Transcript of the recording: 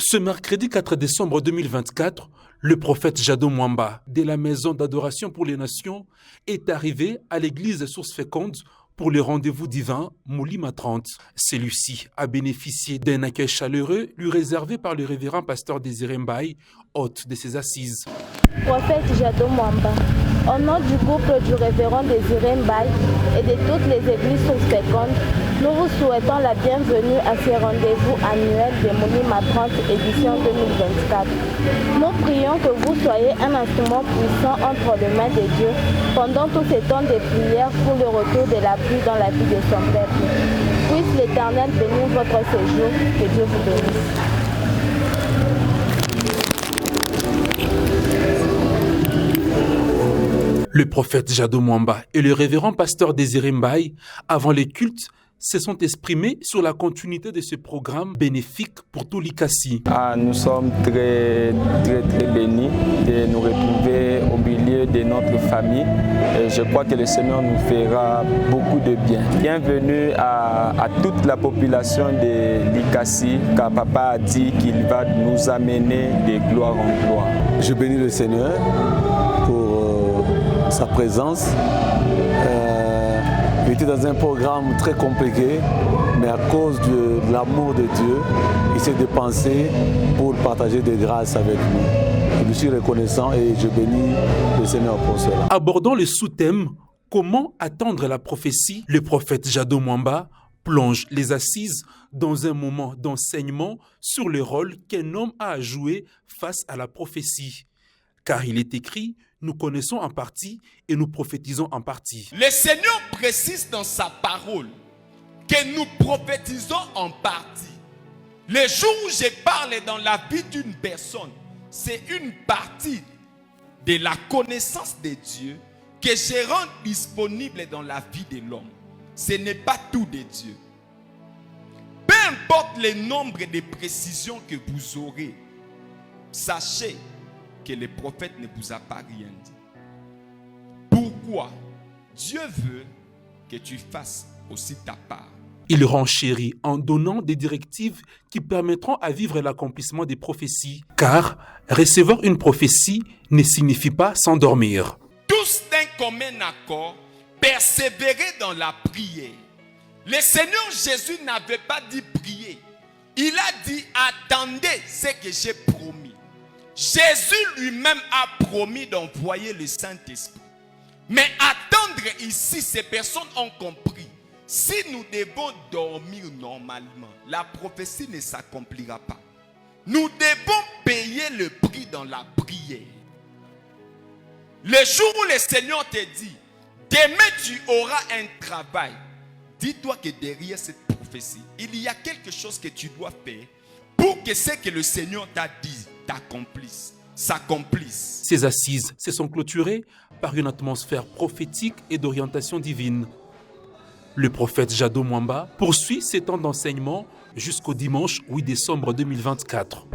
Ce mercredi 4 décembre 2024, le prophète Jado Mwamba, de la Maison d'adoration pour les nations, est arrivé à l'église Source Féconde pour le rendez-vous divin Moulima 30. Celui-ci a bénéficié d'un accueil chaleureux lui réservé par le révérend pasteur Désiré Mbaye, hôte de ses assises. Prophète Jado Mwamba, au nom du couple du révérend Désiré Mbaye et de toutes les églises Source Féconde, nous vous souhaitons la bienvenue à ce rendez-vous annuel de Moulima 30 édition 2024. Nous prions que vous soyez un instrument puissant entre les mains de Dieu pendant tous ces temps de prière pour le retour de la pluie dans la vie de son peuple. Puisse l'Éternel bénir votre séjour, que Dieu vous bénisse. Le prophète Jado Mwamba et le révérend pasteur Désiré Mbaye, avant les cultes, se sont exprimés sur la continuité de ce programme bénéfique pour tout l'Ikassi. Nous sommes très bénis de nous retrouver au milieu de notre famille. Et je crois que le Seigneur nous fera beaucoup de bien. Bienvenue à toute la population de l'Ikassi, car Papa a dit qu'il va nous amener de gloire en gloire. Je bénis le Seigneur pour sa présence. Il était dans un programme très compliqué, mais à cause de l'amour de Dieu, il s'est dépensé pour partager des grâces avec nous. Je lui suis reconnaissant et je bénis le Seigneur pour cela. Abordant le sous-thème « Comment attendre la prophétie ?», le prophète Jado Mwamba plonge les assises dans un moment d'enseignement sur le rôle qu'un homme a à jouer face à la prophétie. Car il est écrit, nous connaissons en partie et nous prophétisons en partie. Le Seigneur précise dans sa parole que nous prophétisons en partie. Les jours où je parle dans la vie d'une personne, c'est une partie de la connaissance de Dieu que je rends disponible dans la vie de l'homme. Ce n'est pas tout de Dieu. Peu importe le nombre de précisions que vous aurez, sachez que le prophète ne vous a pas rien dit. Pourquoi? Dieu veut que tu fasses aussi ta part. Il renchérit en donnant des directives qui permettront à vivre l'accomplissement des prophéties. Car recevoir une prophétie ne signifie pas s'endormir. Tous d'un commun accord, persévérer dans la prière. Le Seigneur Jésus n'avait pas dit prier. Il a dit attendez ce que j'ai promis. Jésus lui-même a promis d'envoyer le Saint-Esprit. Mais attendre ici, ces personnes ont compris. Si nous devons dormir normalement, la prophétie ne s'accomplira pas. Nous devons payer le prix dans la prière. Le jour où le Seigneur te dit, demain tu auras un travail, dis-toi que derrière cette prophétie, il y a quelque chose que tu dois faire pour que ce que le Seigneur t'a dit s'accomplisse. Ces assises se sont clôturées par une atmosphère prophétique et d'orientation divine. Le prophète Jado Mwamba poursuit ses temps d'enseignement jusqu'au dimanche 8 décembre 2024.